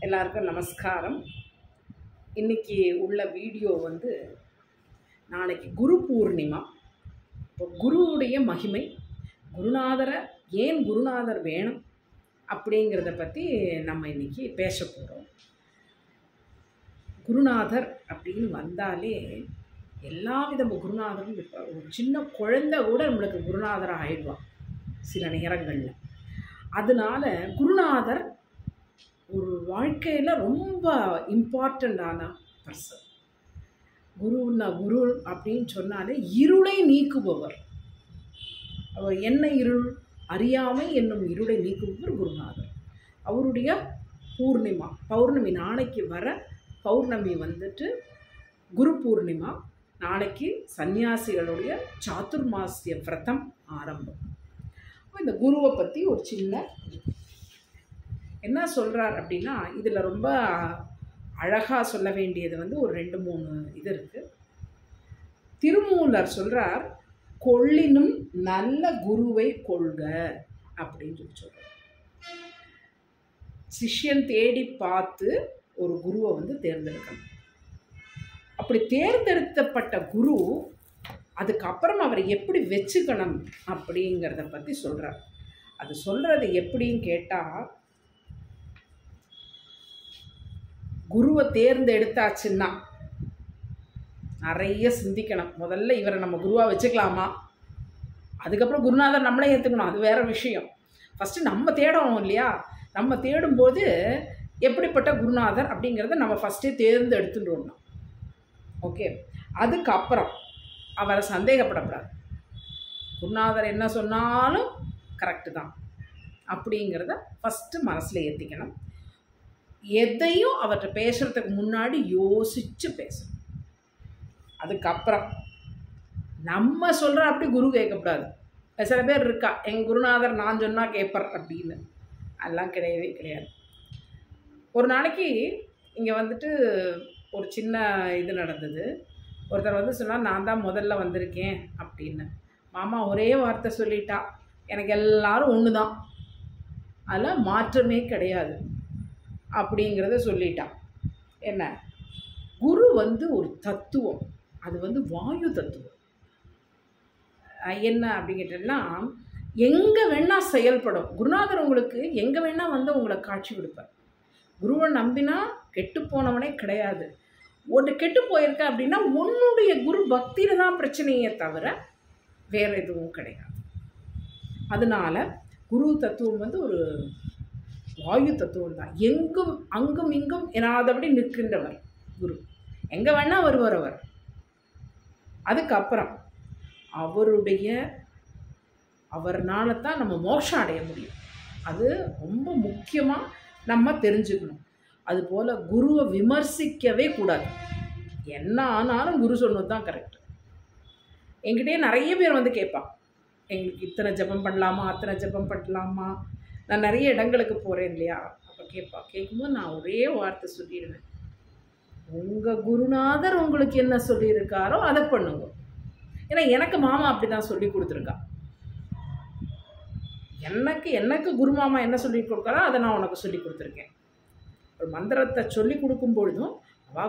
எல்லாருக்கும் நமஸ்காரம். இன்றைக்கி உள்ள வீடியோ நாளைக்கு குரு பூர்ணிமா. இப்போ குருவுடைய மகிமை, குருநாதரை ஏன் குருநாதர் வேணும் அப்படிங்கிறத பற்றி நம்ம இன்றைக்கி பேச போகிறோம். குருநாதர் அப்படின்னு வந்தாலே எல்லா விதமான குருநாதரும் இருப்பார். ஒரு சின்ன குழந்தை கூட நம்மளுக்கு குருநாதராக ஆயிடுவான் சில நேரங்களில். அதனால குருநாதர் ஒரு வாழ்க்கையில் ரொம்ப இம்பார்ட்டண்ட்டான பர்சன். குரு அப்படின்னு சொன்னாலே இருளை நீக்குபவர். அவர் என்ன இருள்? அறியாமை என்னும் இருளை நீக்குபவர் குருநாதர். அவருடைய பௌர்ணமி நாளைக்கு வர பௌர்ணமி குரு பூர்ணிமா. நாளைக்கு சன்னியாசிகளுடைய சாதுர்மாசிய விரதம் ஆரம்பம். இந்த குருவை பற்றி ஒரு சின்ன என்ன சொல்கிறார் அப்படின்னா, இதில் ரொம்ப அழகாக சொல்ல வேண்டியது ஒரு 2-3 இது இருக்குது. திருமூலர் சொல்கிறார், கொள்ளினும் நல்ல குருவை கொள்க அப்படின்னு சொல்கிறார். சிஷ்யன் தேடி பார்த்து ஒரு குருவை தேர்ந்தெடுக்கணும். அப்படி தேர்ந்தெடுக்கப்பட்ட குரு அதுக்கப்புறம் அவரை எப்படி வச்சுக்கணும் அப்படிங்கிறத பற்றி சொல்கிறார். அது சொல்கிறது எப்படின்னு கேட்டால், குருவை தேர்ந்தெடுத்தாச்சுன்னா நிறைய சிந்திக்கணும். முதல்ல இவரை நம்ம குருவாக வச்சுக்கலாமா, அதுக்கப்புறம் குருநாதர் நம்மளே ஏற்றுக்கணும், அது வேறு விஷயம். ஃபஸ்ட்டு நம்ம தேடணும் இல்லையா? நம்ம தேடும்போது எப்படிப்பட்ட குருநாதர் அப்படிங்கிறத நம்ம ஃபஸ்ட்டே தேர்ந்தெடுத்துட்டோம்னா ஓகே. அதுக்கப்புறம் அவரை சந்தேகப்படக்கூடாது. குருநாதர் என்ன சொன்னாலும் கரெக்டு தான் அப்படிங்கிறத ஃபஸ்ட்டு மனசில் ஏற்றிக்கணும். எதையும் அவர்கிட்ட பேசுகிறதுக்கு முன்னாடி யோசித்து பேசணும். அதுக்கப்புறம் நம்ம சொல்கிற அப்படி குரு கேட்கக்கூடாது. சில பேர் இருக்கா, எங்கள் குருநாதர் நான் சொன்னால் கேட்பார் அப்படின்னு. அதெல்லாம் கிடையவே கிடையாது. ஒரு நாளைக்கு இங்கே ஒரு சின்ன இது நடந்தது. ஒருத்தர் சொன்னால், நான் தான் முதல்ல வந்திருக்கேன் அப்படின்னு. மாமா ஒரே வார்த்தை சொல்லிட்டா, எனக்கு எல்லாரும் ஒன்று தான், அதில் மாற்றமே கிடையாது அப்படிங்கிறத சொல்லிட்டான். என்ன? குரு ஒரு தத்துவம், அது வாயு தத்துவம். என்ன அப்படின்னு கேட்டீங்கன்னா, எங்கே வேணால் செயல்படும். குருநாதர் உங்களுக்கு எங்கே வேணால் உங்களை காட்சி கொடுப்பார். குருவை நம்பினா கெட்டு போனவனே கிடையாது. ஒன்று கெட்டு போயிருக்க அப்படின்னா உன்னுடைய குரு பக்தியில் தான் பிரச்சனையே தவிர வேறு எதுவும் கிடையாது. அதனால குரு தத்துவம் ஒரு வாயு தத்துவம் தான். எங்கும் அங்கும் இங்கும் எனாதபடி நிற்கின்றவர் குரு. எங்கே வேணால் வருவார் அவர். அதுக்கப்புறம் அவர்னால தான் நம்ம மோட்சம் அடைய முடியும். அது ரொம்ப முக்கியமாக நம்ம தெரிஞ்சுக்கணும். அதுபோல் குருவை விமர்சிக்கவே கூடாது. என்ன ஆனாலும் குரு சொன்னது தான் கரெக்ட். என்கிட்டயே நிறைய பேர் கேட்பான், எங்களுக்கு இத்தனை ஜபம் பண்ணலாமா, அத்தனை ஜபம் பண்ணலாமா. நான் நிறைய இடங்களுக்கு போகிறேன் இல்லையா, அப்போ கேட்கும்போது நான் ஒரே வார்த்தை சொல்லிடுவேன், உங்கள் குருநாதர் உங்களுக்கு என்ன சொல்லியிருக்காரோ அதை பண்ணுங்க. ஏன்னா எனக்கு மாமா அப்படி தான் சொல்லி கொடுத்துருக்கா. எனக்கு குரு மாமா என்ன சொல்லி கொடுக்குறோ அதை நான் உனக்கு சொல்லி கொடுத்துருக்கேன். ஒரு மந்திரத்தை சொல்லி கொடுக்கும் பொழுதும்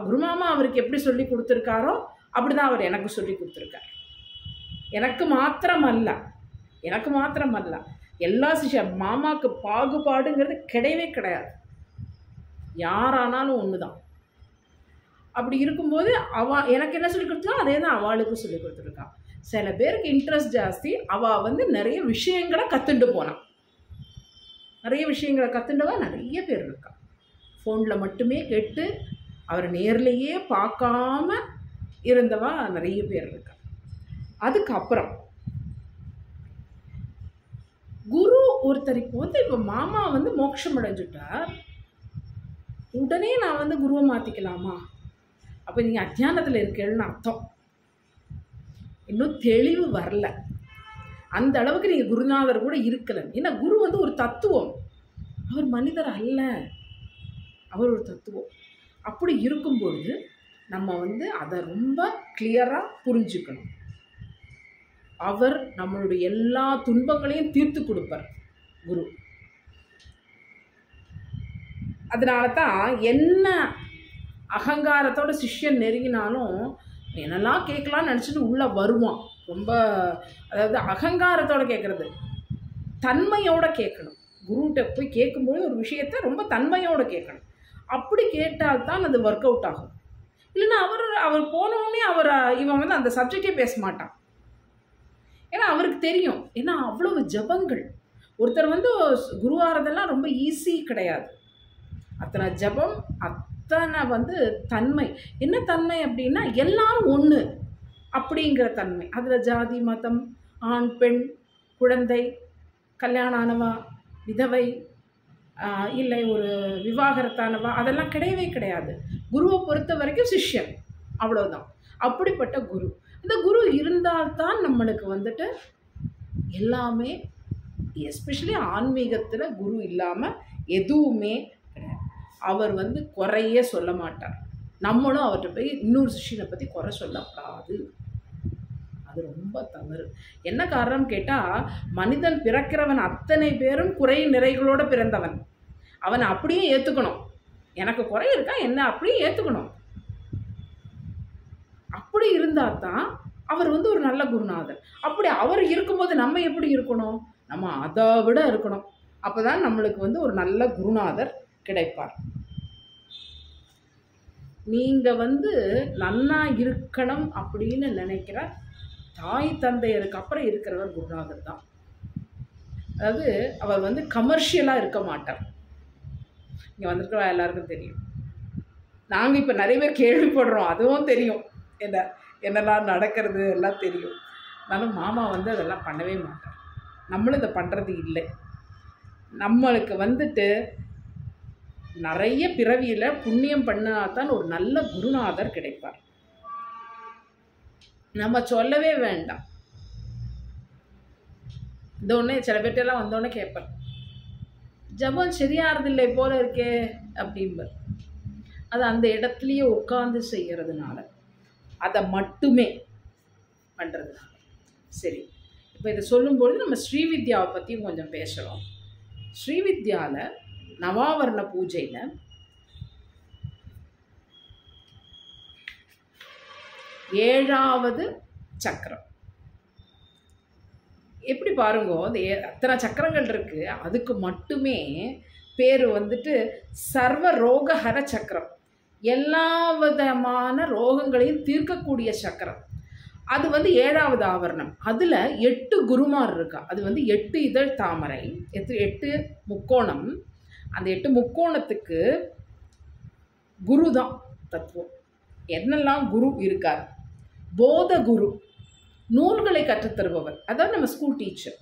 குருமாமா அவருக்கு எப்படி சொல்லி கொடுத்துருக்காரோ அப்படி தான் அவர் எனக்கு சொல்லி கொடுத்துருக்கார். எனக்கு மாத்திரமல்ல எல்லா மாமாவுக்கு பாகுபாடுங்கிறது கிடையவே கிடையாது. யாரானாலும் ஒன்று தான். அப்படி இருக்கும்போது எனக்கு என்ன சொல்லி கொடுத்தா அதே தான் அவளுக்கும் சொல்லி கொடுத்துருக்கான். சில பேருக்கு இன்ட்ரெஸ்ட் ஜாஸ்தி. நிறைய விஷயங்களை கற்றுண்டு போனான். நிறைய விஷயங்களை கற்றுண்டவா நிறைய பேர் இருக்கா. ஃபோனில் மட்டுமே கேட்டு அவர் நேர்லேயே பார்க்காம இருந்தவா நிறைய பேர் இருக்கா. அதுக்கப்புறம் குரு ஒருத்தர் இப்போ மாமா மோட்சம் அடைஞ்சுட்டார், உடனே நான் குருவை மாற்றிக்கலாமா? அப்போ நீங்கள் அத்தியானத்தில் இருக்கேன்னு அர்த்தம். இன்னும் தெளிவு வரல. அந்த அளவுக்கு நீங்கள் குருநாதர் கூட இருக்கலை. ஏன்னா குரு ஒரு தத்துவம், அவர் மனிதர் அல்ல, அவர் ஒரு தத்துவம். அப்படி இருக்கும்பொழுது நம்ம அதை ரொம்ப கிளியராக புரிஞ்சுக்கணும். அவர் நம்மளுடைய எல்லா துன்பங்களையும் தீர்த்து கொடுப்பார் குரு. அதனால தான் என்ன அகங்காரத்தோட சிஷ்யன் நெருங்கினாலும் என்னெல்லாம் கேட்கலான்னு நினச்சிட்டு உள்ளே வருவான். ரொம்ப அதாவது அகங்காரத்தோடு கேட்குறது, தன்மையோடு கேட்கணும். குருகிட்ட போய் கேட்கும்போது ஒரு விஷயத்த ரொம்ப தன்மையோடு கேட்கணும். அப்படி கேட்டால்தான் அது ஒர்க் அவுட் ஆகும். இல்லைன்னா அவர் போனோடனே இவன் வந்து அந்த சப்ஜெக்டே பேச மாட்டான். ஏன்னா அவருக்கு தெரியும், ஏன்னா அவ்வளவு ஜபங்கள். ஒருத்தர் வந்து குருவாரதெல்லாம் ரொம்ப ஈஸி கிடையாது. அத்தனை ஜபம், அத்தனை வந்து தன்மை. என்ன தன்மை அப்படின்னா எல்லாரும் ஒன்று அப்படிங்கிற தன்மை. அதில் ஜாதி மதம், ஆண் பெண், குழந்தை, கல்யாணம் ஆனவா, விதவை, இல்லை ஒரு விவாகரத்தானவா, அதெல்லாம் கிடையவே கிடையாது. குருவை பொறுத்த வரைக்கும் சிஷ்யன், அவ்வளோதான். அப்படிப்பட்ட குரு. இந்த குரு இருந்தால்தான் நம்மளுக்கு வந்துட்டு எல்லாமே, எஸ்பெஷலி ஆன்மீகத்தில் குரு இல்லாமல் எதுவுமே கிடையாது. அவர் வந்து குறையே சொல்ல மாட்டார். நம்மளும் அவர்கிட்ட போய் இன்னொரு சிஷ்யனை பற்றி குறை சொல்லக்கூடாது. அது ரொம்ப தவறு. என்ன காரணம் கேட்டால், மனிதன் பிறக்கிறவன் அத்தனை பேரும் குறை நிறைகளோடு பிறந்தவன். அவன் அப்படியே ஏற்றுக்கணும். எனக்கு குறை இருக்கா என்ன, அப்படியே ஏற்றுக்கணும். அப்படி இருந்தால் தான் அவர் வந்து ஒரு நல்ல குருநாதர். அப்படி அவர் இருக்கும்போது நம்ம எப்படி இருக்கணும்? நம்ம அதை விட இருக்கணும். அப்போ தான் நம்மளுக்கு வந்து ஒரு நல்ல குருநாதர் கிடைப்பார். நீங்கள் வந்து நன்னா இருக்கணும் அப்படின்னு நினைக்கிற தாய் தந்தையருக்கு அப்புறம் இருக்கிறவர் குருநாதர் தான். அதாவது அவர் வந்து கமர்ஷியலாக இருக்க மாட்டார். இங்கே வந்திருக்கிற எல்லாருக்கும் தெரியும். நாங்கள் இப்போ நிறைய பேர் கேள்விப்படுறோம், அதுவும் தெரியும், என்னெல்லாம் நடக்கிறது எல்லாம் தெரியும். ஆனாலும் மாமா வந்து அதெல்லாம் பண்ணவே மாட்டார். நம்மளும் இதை பண்ணுறது இல்லை. நம்மளுக்கு வந்துட்டு நிறைய பிறவியில் புண்ணியம் பண்ணாதான் ஒரு நல்ல குருநாதர் கிடைப்பார். நம்ம சொல்லவே வேண்டாம். இந்த ஒன்று சில பேர்ட்டெல்லாம் வந்தோடனே கேட்பேன், ஜபம் சரியாகிறதில்லை போல இருக்கே அப்படின்பர். அது அந்த இடத்துலையே உட்காந்து செய்கிறதுனால, அதை மட்டுமே பண்ணுறதுனால. சரி, இப்போ இதை சொல்லும்பொழுது நம்ம ஸ்ரீவித்யாவை பற்றியும் கொஞ்சம் பேசுகிறோம். ஸ்ரீவித்யாவில் நவாவரண பூஜையில் 7வது சக்கரம். எப்படி பாருங்க, அந்த அத்தனை சக்கரங்கள் இருக்குது, அதுக்கு மட்டுமே பேர் வந்துட்டு சர்வ ரோகஹர சக்கரம். எல்லா விதமான ரோகங்களையும் தீர்க்கக்கூடிய சக்கரம். அது வந்து 7வது ஆவரணம். அதில் 8 குருமார் இருக்கா. அது வந்து 8 இதழ் தாமரை, 8 முக்கோணம். அந்த 8 முக்கோணத்துக்கு குரு தான் தத்துவம். என்னெல்லாம் குரு இருக்கார்? போத குரு, நூல்களை கற்றுத்தருபவர், அதான் நம்ம ஸ்கூல் டீச்சர்.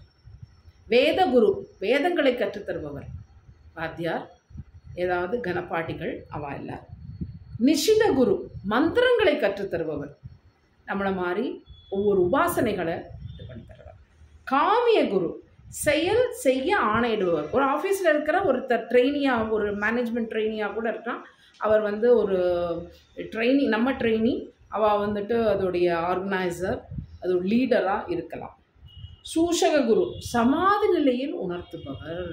வேத குரு, வேதங்களை கற்றுத்தருபவர், வாத்தியார், ஏதாவது கணப்பாட்டிகள், அவா எல்லாரும். நிஷித குரு, மந்திரங்களை கற்றுத்தருபவர், நம்மளை மாதிரி ஒவ்வொரு உபாசனைகளை இது பண்ணி தருவார். காமிய குரு, செயல் செய்ய ஆணையிடுபவர். ஒரு ஆஃபீஸில் இருக்கிற ஒருத்தர் ட்ரெயினியாக, ஒரு மேனேஜ்மெண்ட் ட்ரெயினியாக கூட இருக்கான். அவர் வந்து ஒரு ட்ரெயினிங், நம்ம ட்ரெயினி, அவள் வந்துட்டு அதோடைய ஆர்கனைசர், அதோட லீடராக இருக்கலாம். சூஷக குரு, சமாதி நிலையில் உணர்த்துபவர்.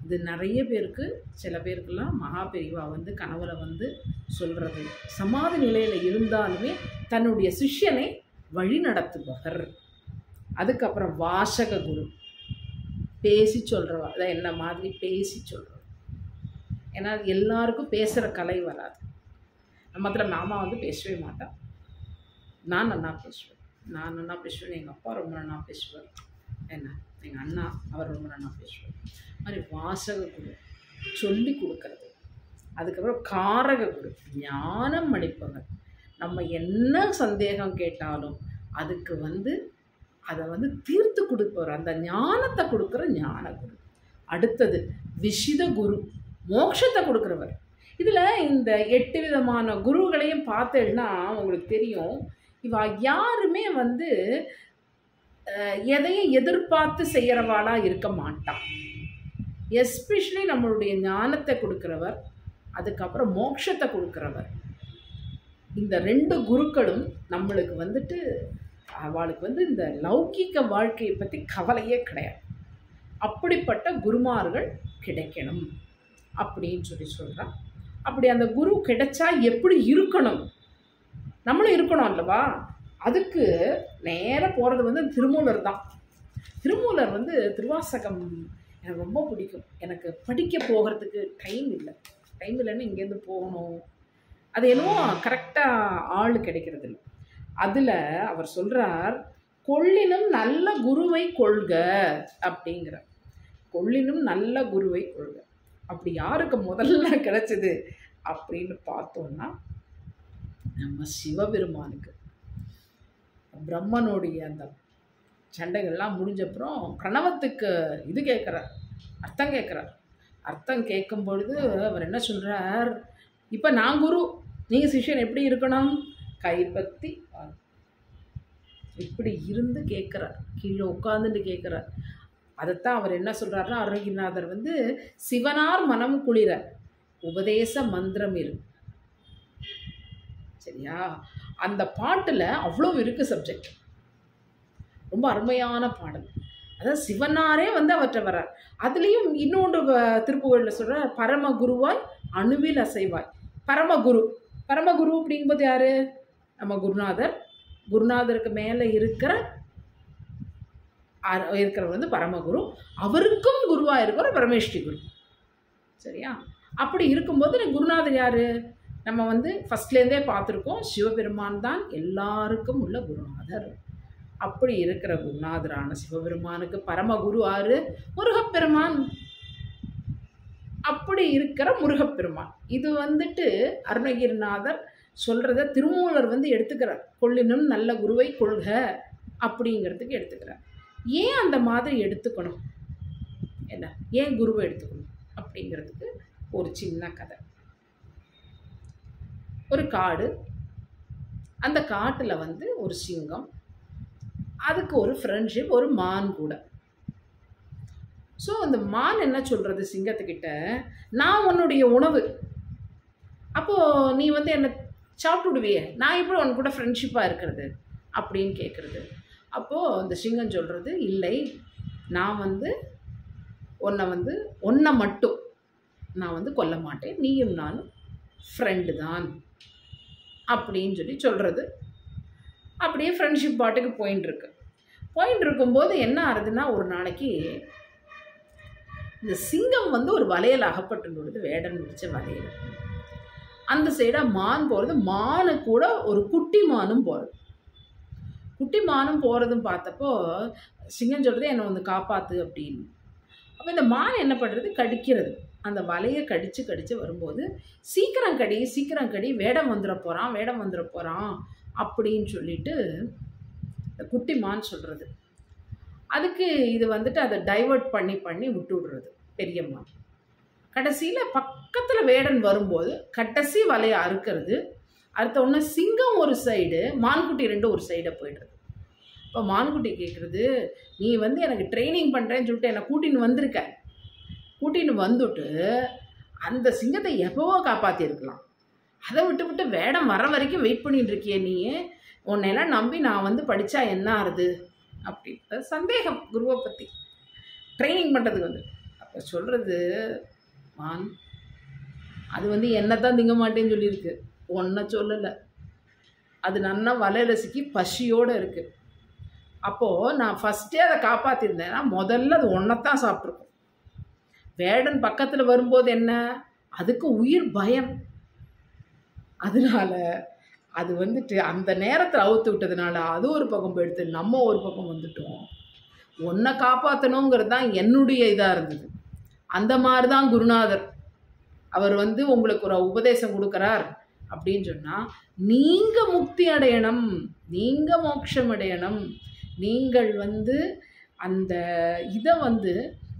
இது நிறைய பேருக்கு, சில பேருக்கெல்லாம் மகா பெரிவா வந்து கனவுல வந்து சொல்கிறது. சமாதி நிலையில் இருந்தாலுமே தன்னுடைய சிஷ்யனை வழி நடத்துபவர். அதுக்கப்புறம் வாசக குரு, பேசி சொல்கிறவா, அதான் என்ன மாதிரி பேசி சொல்கிறவா. ஏன்னா எல்லாருக்கும் பேசுகிற கலை வராது. நம்மத்தில் மாமா வந்து பேசவே மாட்டான். நான் நல்லா பேசுவேன், எங்கள் அப்பா ரொம்ப நல்லா பேசுவார், எங்கள் அண்ணா அவர் ரொம்ப நல்லா பேசுவார். மாதிரி வாசக குரு சொல்லி கொடுக்கறது. அதுக்கப்புறம் காரக குரு, ஞானம் அளிப்பவர். நம்ம என்ன சந்தேகம் கேட்டாலும் அதுக்கு வந்து அதை வந்து தீர்த்து கொடுப்பவர், அந்த ஞானத்தை கொடுக்குற ஞான குரு. அடுத்தது விஷித குரு, மோட்சத்தை கொடுக்குறவர். இதில் இந்த 8 விதமான குருகளையும் பார்த்தேன்னா உங்களுக்கு தெரியும், இவா யாருமே வந்து எதையும் எதிர்பார்த்து செய்கிறவாளாக இருக்க மாட்டான். எஸ்பெஷலி நம்மளுடைய ஞானத்தை கொடுக்குறவர், அதுக்கப்புறம் மோட்சத்தை கொடுக்குறவர். இந்த 2 குருக்களும் நம்மளுக்கு வந்துட்டு அவளுக்கு வந்து இந்த லௌகிக வாழ்க்கையை பற்றி கவலையே கிடையாது. அப்படிப்பட்ட குருமார்கள் கிடைக்கணும் அப்படின்னு சொல்கிறான். அப்படி அந்த குரு கிடைச்சா எப்படி இருக்கணும், நம்மளும் இருக்கணும் அல்லவா? அதுக்கு நேராக போகிறது வந்து திருமூலர் தான். திருமூலர் வந்து திருவாசகம் எனக்கு ரொம்ப பிடிக்கும். எனக்கு படிக்க போகிறதுக்கு டைம் இல்லைன்னு இங்கேருந்து போகணும், அது என்னவோ கரெக்டாக ஆள் கிடைக்கிறது இல்லை. அதில் அவர் சொல்கிறார், கொள்ளினும் நல்ல குருவை கொள்க அப்படிங்கிறார். கொள்ளினும் நல்ல குருவை கொள்க. அப்படி யாருக்கு முதல்ல கிடைச்சது அப்படின்னு பார்த்தோம்னா நம்ம சிவபெருமானுக்கு. பிரம்மனுடைய அந்த சண்டைகள்லாம் முடிஞ்சப்புறம் பிரணவத்துக்கு இது கேட்குறார், அர்த்தம் கேட்குறார். அர்த்தம் கேட்கும் பொழுது அவர் என்ன சொல்கிறார், இப்போ நான் குரு, நீங்கள் சிஷ்யன் எப்படி இருக்கணும், கைப்பற்றி இப்படி இருந்து கேட்குறார், கீழே உட்காந்துட்டு கேட்குறார். அதைத்தான் அவர் என்ன சொல்கிறாருன்னா, அருணகிரிநாதர் வந்து சிவனார் மனம் குளிர உபதேச மந்திரம் இரு. சரியா? அந்த பாட்டில் அவ்வளோ இருக்குது சப்ஜெக்ட், ரொம்ப அருமையான பாடல். அதாவது சிவனாரே வந்து அவற்றை வர்றார். அதுலேயும் இன்னொன்று திருப்புகழில் சொல்கிறார், பரமகுருவாய் அணுவில் அசைவாய். பரமகுரு அப்படிங்கும்போது யார்? நம்ம குருநாதர். குருநாதருக்கு மேலே இருக்கிறவர் வந்து பரமகுரு, அவருக்கும் குருவாக இருக்கிற பரமேஸ்வரி குரு. சரியா? அப்படி இருக்கும்போது குருநாதர் யார்? நம்ம வந்து ஃபஸ்ட்லேருந்தே பார்த்துருக்கோம், சிவபெருமான் தான் எல்லாருக்கும் உள்ள குருநாதர். அப்படி இருக்கிற குருநாதரான சிவபெருமானுக்கு பரமகுரு ஆறு? முருகப்பெருமான். அப்படி இருக்கிற முருகப்பெருமான். இது வந்துட்டு அருணகிரிநாதர் சொல்கிறத திருமூலர் வந்து எடுத்துக்கிறார். கொள்ளினும் நல்ல குருவை கொள்க அப்படிங்கிறதுக்கு எடுத்துக்கிறார். ஏன் அந்த மாதிரி எடுத்துக்கணும், என்ன ஏன் குருவை எடுத்துக்கணும் அப்படிங்கிறதுக்கு ஒரு சின்ன கதை. ஒரு காடு, அந்த காட்டில் வந்து ஒரு சிங்கம், அதுக்கு ஒரு ஃப்ரெண்ட்ஷிப், ஒரு மான் கூட. ஸோ அந்த மான் என்ன சொல்கிறது சிங்கத்துக்கிட்ட, நான் உன்னுடைய உணவு, அப்போது நீ வந்து என்னை சாப்பிட்டு விடுவியே, நான் எப்படி உன் கூட ஃப்ரெண்ட்ஷிப்பாக இருக்கிறது அப்படின்னு கேட்குறது. அப்போது அந்த சிங்கம் சொல்கிறது, இல்லை, நான் வந்து உன்னை மட்டும் நான் வந்து கொல்ல மாட்டேன், நீயும் நானும் ஃப்ரெண்டு தான் அப்படின்னு சொல்கிறது. அப்படியே ஃப்ரெண்ட்ஷிப் பாட்டுக்கு போயின்னு இருக்கும்போது என்ன ஆகுதுன்னா, ஒரு நாளைக்கு இந்த சிங்கம் வந்து ஒரு வலையில் அகப்பட்டு விடுது, வேடன் முடிச்ச வலையில். அந்த சைடாக மான் போகிறது, மானு கூட ஒரு குட்டி மானும் போகிறது. குட்டி மானும் போகிறதும் பார்த்தப்போ சிங்கம் சொல்கிறது, என்னை வந்து காப்பாற்று அப்படின்னு. அப்போ இந்த மான் என்ன பண்ணுறது, கடிக்கிறது. அந்த வலையை கடித்து வரும்போது, சீக்கிரம் கடி, வேடம் வந்துட போகிறான் அப்படின்னு சொல்லிட்டு குட்டி மான் சொல்கிறது. அதுக்கு இது வந்துட்டு அதை டைவர்ட் பண்ணி விட்டு விடுறது பெரிய மான். கடைசியில் பக்கத்தில் வேடன் வரும்போது கடைசி வலையை அறுக்கிறது. அடுத்த ஒன்று சிங்கம் ஒரு சைடு, மான்குட்டி ரெண்டும் ஒரு சைடை போய்டுறது. இப்போ மான்குட்டி கேட்குறது, நீ வந்து எனக்கு ட்ரைனிங் பண்ணுறேன்னு சொல்லிட்டு என்னை கூட்டின்னு வந்துட்டு அந்த சிங்கத்தை எப்போவோ காப்பாற்றிருக்கலாம், அதை விட்டு வேடம் வர வரைக்கும் வெயிட் பண்ணிட்டு இருக்கியே, நீ உன்னையெல்லாம் நம்பி நான் வந்து படித்தா என்ன ஆகுது அப்படி சந்தேகம் குருவை பற்றி ட்ரைனிங் பண்ணுறதுக்கு வந்து. அப்போ சொல்கிறது மான், அது வந்து என்னை தான் திங்க மாட்டேன்னு சொல்லியிருக்கு, ஒன்றை சொல்லலை. அது நன்னா வலையில் சிக்கி பசியோடு இருக்குது. அப்போது நான் ஃபஸ்ட்டே அதை காப்பாற்றிருந்தேன்னா முதல்ல அது ஒன்றைத்தான் சாப்பிட்ருக்கும். வேடன் பக்கத்தில் வரும்போது என்ன, அதுக்கு உயிர் பயம். அதனால அது வந்துட்டு அந்த நேரத்தில் அவுத்து விட்டதுனால அது ஒரு பக்கம் போயிடுத்து, நம்ம ஒரு பக்கம் வந்துட்டோம். ஒன்றை காப்பாற்றணுங்கிறது தான் என்னுடைய இதாக இருந்தது. அந்த மாதிரி தான் குருநாதர் அவர் வந்து உங்களுக்கு ஒரு உபதேசம் கொடுக்குறார் அப்படின்னு சொன்னால், நீங்கள் முக்தி அடையணும், நீங்கள் மோட்சம் அடையணும், நீங்கள் வந்து அந்த இதை வந்து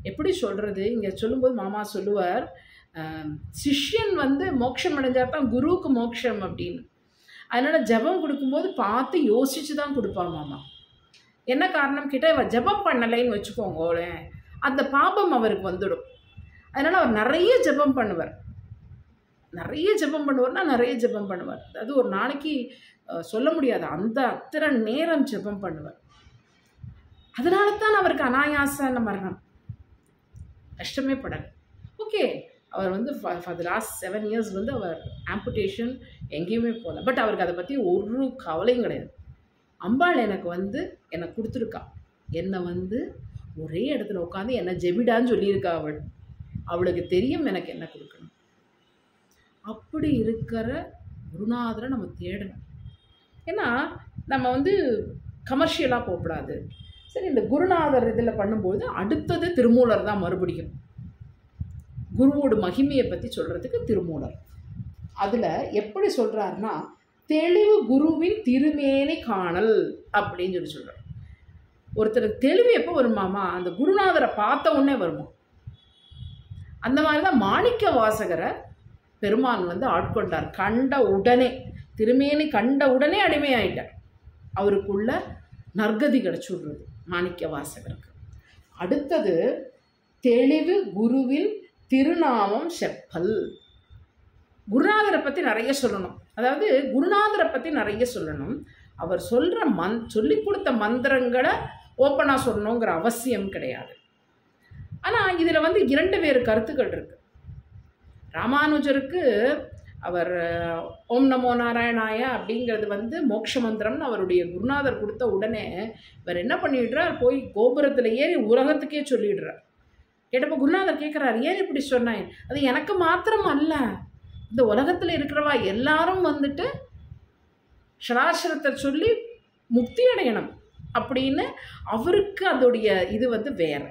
எப்படி சொல்கிறது, இங்கே சொல்லும்போது மாமா சொல்லுவார், சிஷ்யன் வந்து மோட்சம் அடைஞ்சால் தான் குருவுக்கு மோட்சம் அப்படின்னு. அதனால் ஜபம் கொடுக்கும்போது பார்த்து யோசித்து தான் கொடுப்பான் மாமா. என்ன காரணம் கேட்டால், இவன் ஜபம் பண்ணலைன்னு வச்சுக்கோங்களேன், அந்த பாபம் அவருக்கு வந்துடும். அதனால் அவர் நிறைய ஜபம் பண்ணுவார். நிறைய ஜபம் பண்ணுவார். அதாவது ஒரு நாளைக்கு சொல்ல முடியாது, அத்தனை நேரம் ஜபம் பண்ணுவார். அதனால தான் அவருக்கு அனாயாசன மரணம், கஷ்டமே படலை. ஓகே, அவர் வந்து ஃபார் த லாஸ்ட் 7 years வந்து அவர் ஆம்புடேஷன் எங்கேயுமே போகல. பட் அவருக்கு அதை பற்றி ஒரு கவலையும் கிடையாது. அம்பாள் எனக்கு வந்து என்னை கொடுத்துருக்கா, என்னை வந்து ஒரே இடத்துல உட்காந்து என்னை ஜெபிடான்னு சொல்லியிருக்கா. அவளுக்கு தெரியும் எனக்கு என்ன கொடுக்கணும். அப்படி இருக்கிற குருநாதரை நம்ம தேடணும். ஏன்னா நம்ம வந்து கமர்ஷியலாக போகக்கூடாது. சரி, இந்த குருநாதர் இதில் பண்ணும்போது அடுத்தது திருமூலர் தான். மறுபடியும் குருவோட மகிமையை பற்றி சொல்கிறதுக்கு திருமூலர் அதில் எப்படி சொல்கிறாருன்னா, தெளிவு குருவின் திருமேனி காணல் அப்படின்னு சொல்கிறார். ஒருத்தர் தெளிவு எப்போ வருமாமா? அந்த குருநாதரை பார்த்த உடனே வருமா. அந்த மாதிரி தான் மாணிக்க வாசகரை பெருமான் வந்து ஆட்கொண்டார். கண்ட உடனே, திருமேனி கண்ட உடனே அடிமையாயிட்டார். அவருக்குள்ள நற்கதி கிடச்சி விடுறது மாணிக்க வாசகருக்கு. அடுத்தது தெளிவு குருவின் திருநாமம் செப்பல். குருநாதரை பற்றி நிறைய சொல்லணும். அதாவது குருநாதரை பற்றி நிறைய சொல்லணும். அவர் சொல்கிற சொல்லி கொடுத்த மந்திரங்களை ஓப்பனாக சொல்லணுங்கிற அவசியம் கிடையாது. ஆனால் இதில் வந்து 2 வேறு கருத்துக்கள் இருக்குது. ராமானுஜருக்கு அவர் ஓம் நமோ நாராயணாய அப்படிங்கிறது வந்து மோட்ச மந்திரம்னு அவருடைய குருநாதர் கொடுத்த உடனே இவர் என்ன பண்ணிடுறார், போய் கோபுரத்தில் ஏறி உலகத்துக்கே சொல்லிடுறார். கேட்டப்போ குருநாதர் கேட்குறாரு, ஏன் இப்படி சொன்னாய்? அது எனக்கு மாத்திரம் அல்ல, இந்த உலகத்தில் இருக்கிறவா எல்லாரும் வந்துட்டு ஷடாட்சரத்தை சொல்லி முக்தி அடையணும் அப்படின்னு அவருக்கு அதோடைய இது வந்து வேறு.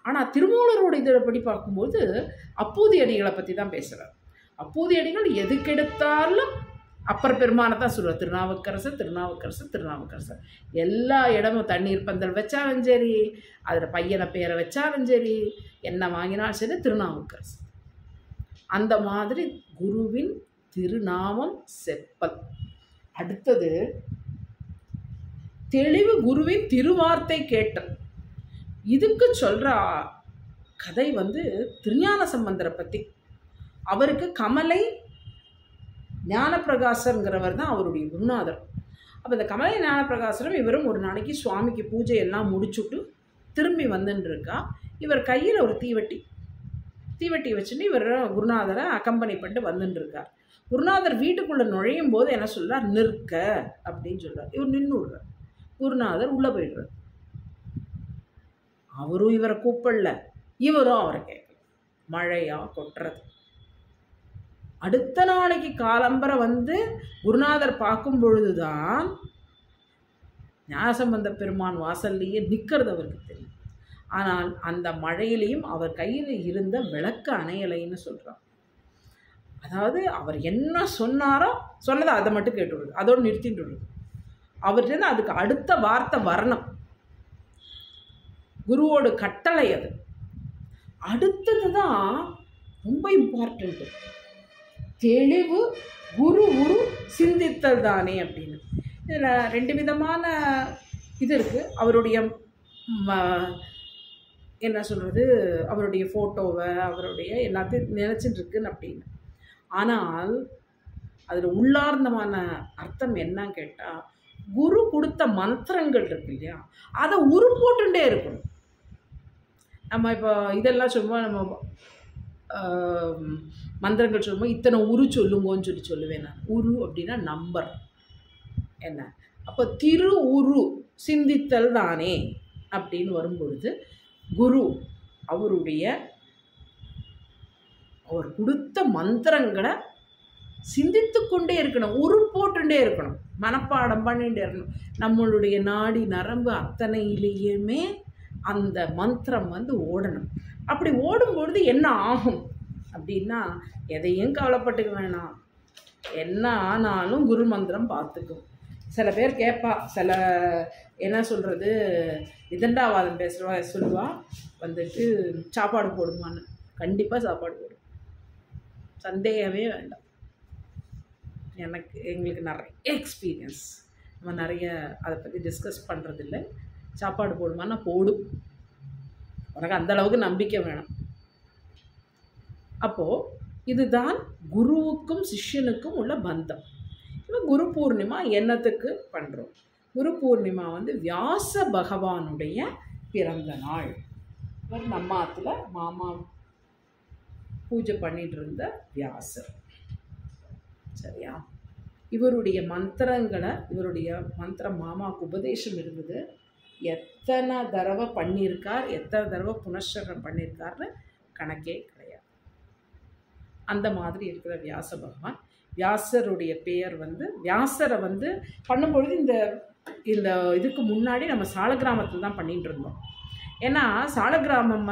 ஆனால் திருமூலரோட இதில் படி பார்க்கும்போது அப்பூதி அடிகளை பற்றி தான் பேசுகிறார். அப்பூதி அடிகள் எதுக்கெடுத்தாலும் அப்பர் பெருமானை தான் சொல்லுவார். திருநாவுக்கரசர் திருநாவுக்கரசர் திருநாவுக்கரசர். எல்லா இடமும் தண்ணீர் பந்தல் வச்சாலும் சரி, அதில் பையனை பேரை வச்சாலும் சரி, என்ன வாங்கினாலும் சரி, திருநாவுக்கரசர். அந்த மாதிரி குருவின் திருநாமம் செப்பல். அடுத்தது தெளிவு குருவின் திருவார்த்தை கேட்டல். இதுக்கு சொல்கிற கதை வந்து திருஞான சம்பந்தரை பற்றி. அவருக்கு கமலை ஞானப்பிரகாசருங்கிறவர் தான் அவருடைய குருநாதர். அப்போ இந்த கமலை ஞானப்பிரகாசரும் இவரும் ஒரு நாளைக்கு சுவாமிக்கு பூஜை எல்லாம் முடிச்சுட்டு திரும்பி வந்துட்டுருக்கா. இவர் கையில் ஒரு தீவட்டி வச்சுட்டு இவர் குருநாதரை அக்கம்பனி பண்ணிட்டு வந்துட்டுருக்கார். குருநாதர் வீட்டுக்குள்ளே நுழையும் போது என்ன சொல்கிறார், நிற்க அப்படின்னு சொல்கிறார். இவர் நின்று விடுறார். குருநாதர் உள்ளே போயிடுறார். அவரும் இவரை கூப்பிடல, இவரும் அவரை கேட்கல. மழையாக கொட்டுறது. அடுத்த நாளைக்கு காலம்பரை வந்து குருநாதர் பார்க்கும் பொழுதுதான் ஞானசம்பந்த பெருமான் வாசல்லையே நிற்கிறது அவருக்கு தெரியும். ஆனால் அந்த மழையிலையும் அவர் கையில் இருந்த விளக்கு அணையலைன்னு சொல்கிறார். அதாவது அவர் என்ன சொன்னாரோ சொன்னதை அதை மட்டும் கேட்டுவிடுது, அதோடு நிறுத்திட்டு விடுது. அவர்கிட்ட அதுக்கு அடுத்த வார்த்தை வரணும். குருவோட கட்டளை அது. அடுத்தது தான் ரொம்ப இம்பார்ட்டண்ட்டு. தெளிவு குரு குரு சிந்தித்தல் தானே அப்படின்னு. இதில் 2 விதமான இது இருக்குது. அவருடைய என்ன சொல்கிறது, அவருடைய ஃபோட்டோவை அவருடைய எல்லாத்தையும் நினச்சிட்டு இருக்குன்னு அப்படின்னு. ஆனால் அதில் உள்ளார்ந்தமான அர்த்தம் என்னன்னு கேட்டால், குரு கொடுத்த மந்திரங்கள் இருக்கு இல்லையா, அதை உரு போட்டுட்டே இருக்கணும். நம்ம இப்போ இதெல்லாம் சொல்லுவோம், நம்ம மந்திரங்கள் சொல்லும்போது இத்தனை உரு சொல்லுங்கன்னு சொல்லுவேன் நான். உரு அப்படின்னா நம்பர் என்ன. அப்போ திரு உரு சிந்தித்தல் தானே அப்படின்னு வரும்பொழுது குரு அவர் கொடுத்த மந்திரங்களை சிந்தித்து கொண்டே இருக்கணும், உரு போட்டுட்டே இருக்கணும், மனப்பாடம் பண்ணிகிட்டே இருக்கணும். நம்மளுடைய நாடி நரம்பு அத்தனையிலேயுமே அந்த மந்திரம் வந்து ஓடணும். அப்படி ஓடும்பொழுது என்ன ஆகும் அப்படின்னா, எதையும் கவலைப்பட்டுக்க வேணாம், என்ன ஆனாலும் குரு மந்திரம் பார்த்துக்கும். சில பேர் கேட்பா, சில என்ன சொல்கிறது இதண்டாவாதம் பேசுகிறவா சொல்லுவா வந்துட்டு சாப்பாடு போடுமான்னு. கண்டிப்பாக சாப்பாடு போடும், சந்தேகமே வேண்டாம். எங்களுக்கு நிறைய எக்ஸ்பீரியன்ஸ், நம்ம நிறைய அதை பற்றி டிஸ்கஸ் பண்ணுறதில்ல. சாப்பாடு போடுமான்னா போடும், உனக்கு அந்தளவுக்கு நம்பிக்கை வேணும். அப்போது இதுதான் குருவுக்கும் சிஷ்யனுக்கும் உள்ள பந்தம். இப்போ குரு பூர்ணிமா என்னத்துக்கு பண்ணுறோம்? குரு பூர்ணிமா வந்து வியாச பகவானுடைய பிறந்த நாள். நம்ம ஆற்றுல மாமா பூஜை பண்ணிட்டு இருந்த வியாசர். சரியா? இவருடைய மந்திரங்களை, இவருடைய மந்திரம் மாமாவுக்கு உபதேசம் இருந்தது. எத்தனை தடவை பண்ணியிருக்கார், எத்தனை தடவை புனஸ்சரணம் பண்ணியிருக்காருன்னு கணக்கே கிடையாது. அந்த மாதிரி இருக்கிற வியாச பகவான். வியாசருடைய பெயர் வியாசரை பண்ணும்பொழுது இந்த இந்த இதுக்கு முன்னாடி நம்ம சாலக்கிராமத்தில் தான் பண்ணிட்டு இருந்தோம். ஏன்னா சாலக்கிராமம்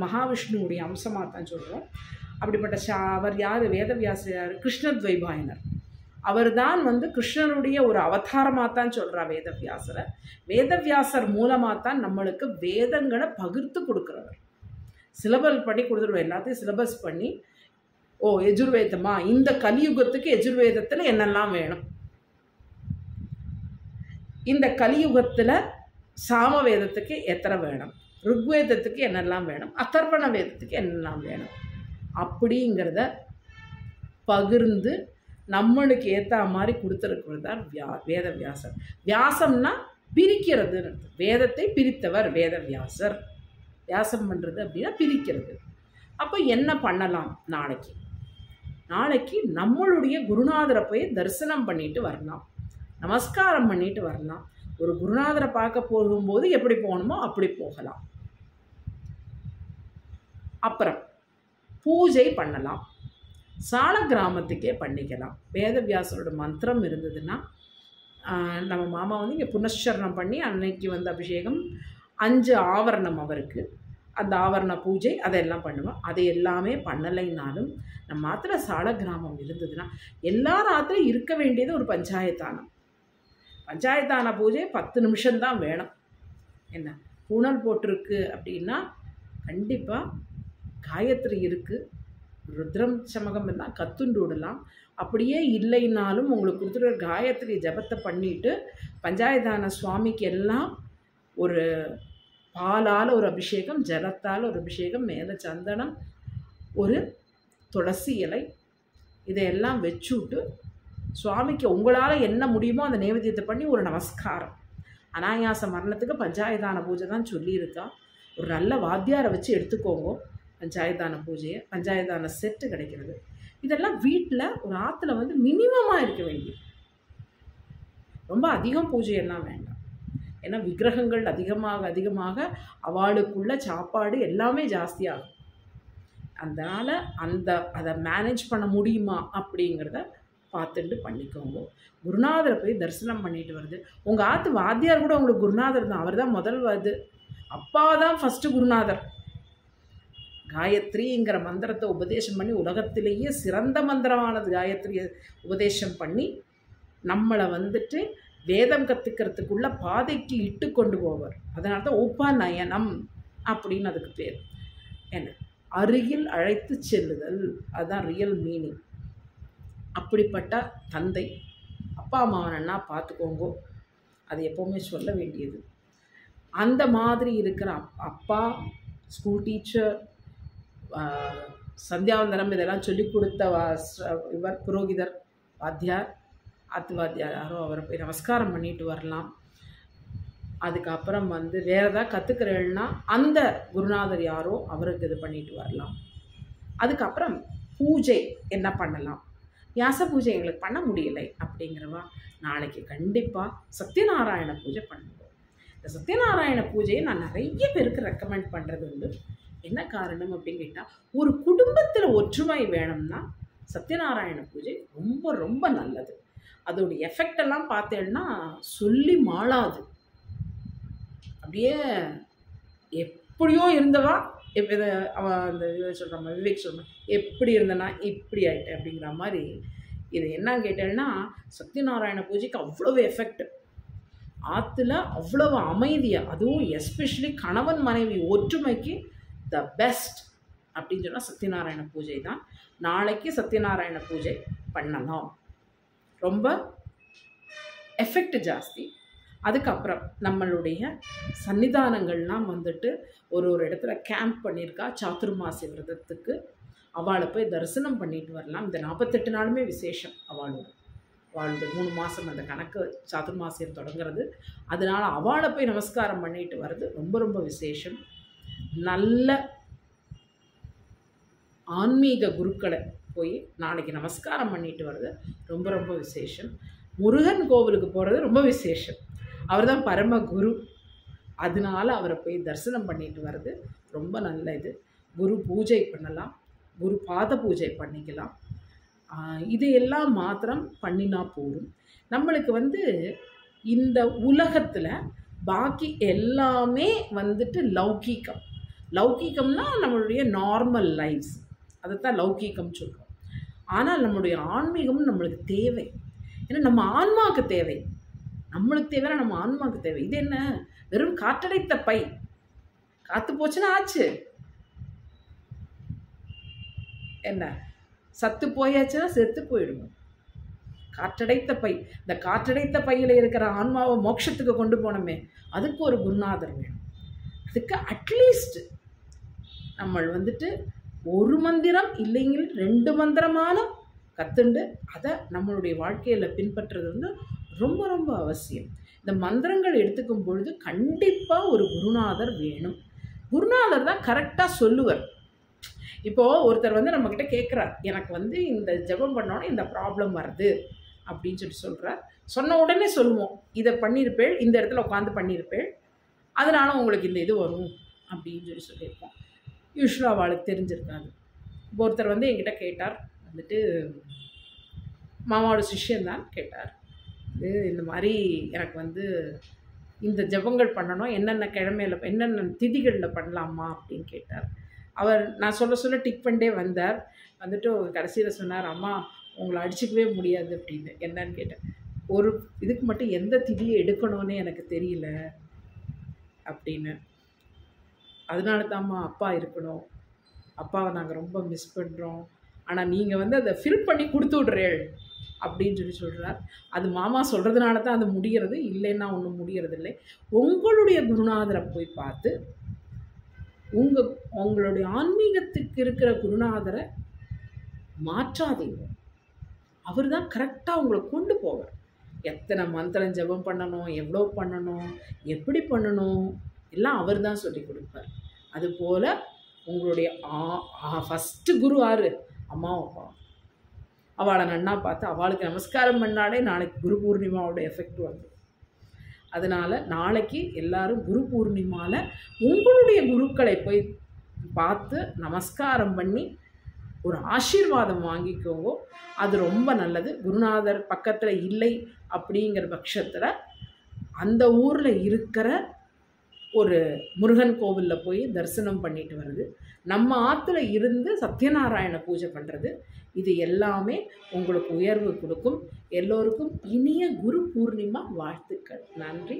மகாவிஷ்ணுவுடைய அம்சமாக தான் சொல்கிறோம். அப்படிப்பட்ட அவர் யார்? வேதவியாசர் யார்? கிருஷ்ணத்வைபாயனர். அவர் தான் கிருஷ்ணருடைய ஒரு அவதாரமாக தான் சொல்கிறார் வேதவியாசரை. வேதவியாசர் மூலமாக தான் நம்மளுக்கு வேதங்களை பகிர்ந்து கொடுக்குறவர். சிலபஸ் பண்ணி கொடுத்துருவோம், எல்லாத்தையும் சிலபஸ் பண்ணி, எஜுர்வேதமா, இந்த கலியுகத்துக்கு எஜுர்வேதத்தில் என்னெல்லாம் வேணும், இந்த கலியுகத்தில் சாமவேதத்துக்கு எத்தனை வேணும், ருக்வேதத்துக்கு என்னெல்லாம் வேணும், அதர்வண வேதத்துக்கு என்னெல்லாம் வேணும் அப்படிங்கிறத பகிர்ந்து நம்மளுக்கு ஏற்ற மாதிரி கொடுத்துருக்கிறதார் வேதவியாசர். வியாசம்னா பிரிக்கிறதுன்னு, வேதத்தை பிரித்தவர் வேதவியாசர். வியாசம் பண்ணுறது அப்படின்னா பிரிக்கிறது. அப்போ என்ன பண்ணலாம்? நாளைக்கு நம்மளுடைய குருநாதரை போய் தரிசனம் பண்ணிட்டு வரலாம், நமஸ்காரம் பண்ணிட்டு வரலாம். ஒரு குருநாதரை பார்க்க போகும்போது எப்படி போகணுமோ அப்படி போகலாம். அப்புறம் பூஜை பண்ணலாம், சால கிராமத்துக்கே பண்ணிக்கலாம். வேதவியாசரோட மந்திரம் இருந்ததுன்னா நம்ம மாமா இங்கே புனஸ்சரணம் பண்ணி அன்னைக்கு அபிஷேகம், 5 ஆவரணம் அவருக்கு, அந்த ஆவரண பூஜை அதெல்லாம் பண்ணுவோம். அதை எல்லாமே பண்ணலைன்னாலும் நம்ம மாத்திர சால கிராமம் இருந்ததுன்னா எல்லா ராத்திரம் இருக்க வேண்டியது ஒரு பஞ்சாயத்தானம். பஞ்சாயத்தான பூஜை 10 நிமிஷம்தான் வேணும். என்ன பூனல் போட்டிருக்கு அப்படின்னா கண்டிப்பாக காயத்ரி இருக்குது, ருத்ரம் சமகம் எல்லாம் கத்துண்டு விடலாம். அப்படியே இல்லைன்னாலும் உங்களுக்கு கொடுத்துருக்க காயத்ரி ஜபத்தை பண்ணிவிட்டு பஞ்சாயத்தான சுவாமிக்கு எல்லாம் ஒரு பாலால் ஒரு அபிஷேகம், ஜலத்தால் ஒரு அபிஷேகம், மேலே சந்தனம், ஒரு துளசி இலை, இதையெல்லாம் வச்சுவிட்டு சுவாமிக்கு உங்களால் என்ன முடியுமோ அந்த நைவேத்தியத்தை பண்ணி ஒரு நமஸ்காரம். அனாயாச மரணத்துக்கு பஞ்சாயத்தான பூஜை தான் சொல்லியிருக்கா. ஒரு நல்ல வாத்தியாரை வச்சு எடுத்துக்கோங்க பஞ்சாயத்தான பூஜையை. பஞ்சாயத்தான செட்டு கிடைக்கிறது. இதெல்லாம் வீட்டில் ஒரு ஆற்றுல மினிமமாக இருக்க வேண்டியது. ரொம்ப அதிகம் பூஜையெல்லாம் வேண்டாம். ஏன்னா விக்கிரகங்கள் அதிகமாக அவளுக்குள்ள சாப்பாடு எல்லாமே ஜாஸ்தியாகும். அதனால் அதை மேனேஜ் பண்ண முடியுமா அப்படிங்கிறத பார்த்துட்டு பண்ணிக்கோங்க. குருநாதரை போய் தரிசனம் பண்ணிட்டு வருது. உங்கள் ஆற்று வாத்தியார் கூட உங்களுக்கு குருநாதர் தான். அவர் தான் முதல் அப்பா தான் ஃபஸ்ட்டு குருநாதர். காயத்ரிங்கிற மந்திரத்தை உபதேசம் பண்ணி உலகத்திலேயே சிறந்த மந்திரமானது காயத்ரியை உபதேசம் பண்ணி நம்மளை வேதம் கற்றுக்கிறதுக்குள்ள பாதைக்கு இட்டு கொண்டு போவார். அதனால தான் உபநயனம் அப்படின்னு அதுக்கு பேர். என்ன அருகில் அழைத்து செல்லுதல், அதுதான் ரியல் மீனிங். அப்படிப்பட்ட தந்தை அப்பா அம்மாவனா பார்த்துக்கோங்கோ, அது எப்போவுமே சொல்ல வேண்டியது. அந்த மாதிரி இருக்கிற அப்பா, ஸ்கூல் டீச்சர், சந்தியாவந்தனம் இதெல்லாம் சொல்லிக் கொடுத்த இவர் புரோகிதர், வாத்தியார், ஆத்துவாத்தியார் யாரோ அவரை போய் நமஸ்காரம் பண்ணிட்டு வரலாம். அதுக்கப்புறம் வேறு ஏதாவது கற்றுக்கிறேன்னா அந்த குருநாதர் யாரோ அவருக்கு இது பண்ணிட்டு வரலாம். அதுக்கப்புறம் பூஜை என்ன பண்ணலாம்? வியாச பூஜை எங்களுக்கு பண்ண முடியலை அப்படிங்கிறவா நாளைக்கு கண்டிப்பாக சத்யநாராயண பூஜை பண்ணுவோம். இந்த சத்யநாராயண பூஜையை நான் நிறைய பேருக்கு ரெக்கமெண்ட் பண்ணுறது உண்டு. என்ன காரணம் அப்படின்னு கேட்டால், ஒரு குடும்பத்தில் ஒற்றுமை வேணும்னா சத்யநாராயண பூஜை ரொம்ப ரொம்ப நல்லது. அதோடைய எஃபெக்டெல்லாம் பார்த்தேன்னா சொல்லி மாளாது. அப்படியே எப்படியோ இருந்தவா அவன் அந்த சொல்கிறான் விவேக் சொல்கிறான், எப்படி இருந்தனா இப்படி ஆகிட்டேன் அப்படிங்கிற மாதிரி. இது என்னன்னு கேட்டேன்னா சத்யநாராயண பூஜைக்கு அவ்வளவு எஃபெக்ட். ஆற்றுல அவ்வளவு அமைதியாக, அதுவும் எஸ்பெஷலி கணவன் மனைவி ஒற்றுமைக்கு த பெஸ்ட் அப்படின்னு சொன்னால் சத்யநாராயண பூஜை தான். நாளைக்கு சத்யநாராயண பூஜை பண்ணலாம், ரொம்ப எஃபெக்ட் ஜாஸ்தி. அதுக்கப்புறம் நம்மளுடைய சன்னிதானங்கள்லாம் ஒரு இடத்துல கேம்ப் பண்ணியிருக்கா சாதுர்மாசி விரதத்துக்கு. அவளை போய் தரிசனம் பண்ணிட்டு வரலாம். இந்த 48 நாளுமே விசேஷம். அவளுடைய 3 மாதம் அந்த கணக்கு சாதுர்மாசியம் தொடங்குறது. அதனால் அவளை போய் நமஸ்காரம் பண்ணிட்டு வர்றது ரொம்ப ரொம்ப விசேஷம். நல்ல ஆன்மீக குருக்களை போய் நாளைக்கு நமஸ்காரம் பண்ணிட்டு வர்றது ரொம்ப ரொம்ப விசேஷம். முருகன் கோவிலுக்கு போகிறது ரொம்ப விசேஷம். அவர் தான் பரம குரு. அதனால அவரை போய் தரிசனம் பண்ணிட்டு வர்றது ரொம்ப நல்ல இது. குரு பூஜை பண்ணலாம், குரு பாத பூஜை பண்ணிக்கலாம். இது எல்லாம் மாத்திரம் பண்ணினா போதும். நம்மளுக்கு வந்து இந்த உலகத்தில் பாக்கி எல்லாமே வந்துட்டு லௌகீகம். லௌகீகம்னா நம்மளுடைய நார்மல் லைஃப்ஸ், அதைத்தான் லௌகீகம் சொல்கிறோம். ஆனால் நம்மளுடைய ஆன்மீகமும் நம்மளுக்கு தேவை. ஏன்னா நம்ம ஆன்மாவுக்கு தேவை. நம்மளுக்கு தேவைன்னா நம்ம ஆன்மாவுக்கு தேவை. இது என்ன, வெறும் காற்றடைத்த பை. காற்று போச்சுன்னா ஆச்சு என்ன, சத்து போயாச்சுன்னா செத்து போயிடுவோம். காற்றடைத்த பை, இந்த காற்றடைத்த பையில் இருக்கிற ஆன்மாவை மோட்சத்துக்கு கொண்டு போனோமே, அதுக்கு ஒரு குருநாதர் வேணும். அதுக்கு அட்லீஸ்ட் நம்ம வந்துட்டு ஒரு மந்திரம் இல்லைங்க 2 மந்திரமான கற்றுண்டு அதை நம்மளுடைய வாழ்க்கையில் பின்பற்றுறது வந்து ரொம்ப ரொம்ப அவசியம். இந்த மந்திரங்கள் எடுத்துக்கும் பொழுது கண்டிப்பாக ஒரு குருநாதர் வேணும். குருநாதர் தான் கரெக்டாக சொல்லுவார். இப்போது ஒருத்தர் வந்து நம்மக்கிட்ட கேட்குறார், எனக்கு வந்து இந்த ஜெபம் பண்ணோன்னே இந்த ப்ராப்ளம் வருது அப்படின்னு சொல்கிறார். சொன்ன உடனே சொல்லுவோம், இதை பண்ணியிருப்பேள், இந்த இடத்துல உட்காந்து பண்ணியிருப்பேள், அதனால் உங்களுக்கு இந்த இது வரும் அப்படின்னு சொல்லியிருப்போம். யூஸ்வலாக அவளுக்கு தெரிஞ்சிருக்காது. இப்போ ஒருத்தர் வந்து என்கிட்ட கேட்டார், வந்துட்டு மாமாவோட சிஷ்யன் தான் கேட்டார், இந்த மாதிரி எனக்கு வந்து இந்த ஜபங்கள் பண்ணணும், என்னென்ன கிழமையில் என்னென்ன திதிகளில் பண்ணலாமா அப்படின்னு கேட்டார். அவர் நான் சொல்ல டிக் பண்ணிட்டே வந்தார். வந்துட்டு கடைசியில் சொன்னார், அம்மா உங்களை அடிச்சிக்கவே முடியாது அப்படின்னு. என்னன்னு கேட்டேன். ஒரு இதுக்கு மட்டும் எந்த திதியை எடுக்கணும்னு எனக்கு தெரியல அப்படின்னு. அதனால தான்மா அப்பா இருக்கணும், அப்பாவை நாங்கள் ரொம்ப மிஸ் பண்ணுறோம், ஆனால் நீங்கள் வந்து அதை ஃபில் பண்ணி கொடுத்து விட்றேள் அப்படின்னு சொல்கிறார். அது மாமா சொல்கிறதுனால தான் அது முடிகிறது, இல்லைன்னா ஒன்றும் முடிகிறது இல்லை. உங்களுடைய குருநாதரை போய் பார்த்து உங்களுடைய ஆன்மீகத்துக்கு இருக்கிற குருநாதரை மாற்றாதீங்க. அவர் தான் கரெக்டாக உங்களை கொண்டு போவார். எத்தனை மந்திரம் ஜபம் பண்ணணும், எவ்வளோ பண்ணணும், எப்படி பண்ணணும் எல்லாம் அவர் தான் சொல்லி கொடுப்பார். அதுபோல் உங்களுடைய ஃபஸ்ட்டு குரு யார், அம்மா அப்பா. அவளை நன்னா பார்த்து அவளுக்கு நமஸ்காரம் பண்ணாலே நாளைக்கு குரு பூர்ணிமாவோட எஃபெக்ட் வருது. அதனால் நாளைக்கு எல்லாரும் குரு பூர்ணிமாவில் உங்களுடைய குருக்களை போய் பார்த்து நமஸ்காரம் பண்ணி ஒரு ஆசீர்வாதம் வாங்கிக்கோங்க. அது ரொம்ப நல்லது. குருநாதர் பக்கத்தில் இல்லை அப்படிங்கிற பட்சத்தில் அந்த ஊரில் இருக்கிற ஒரு முருகன் கோவிலில் போய் தரிசனம் பண்ணிட்டு வருது, நம்ம ஆற்றுல இருந்து சத்யநாராயண பூஜை பண்ணுறது, இது எல்லாமே உங்களுக்கு உயர்வு கொடுக்கும். எல்லோருக்கும் இனிய குரு பூர்ணிமா வாழ்த்துக்கள். நன்றி.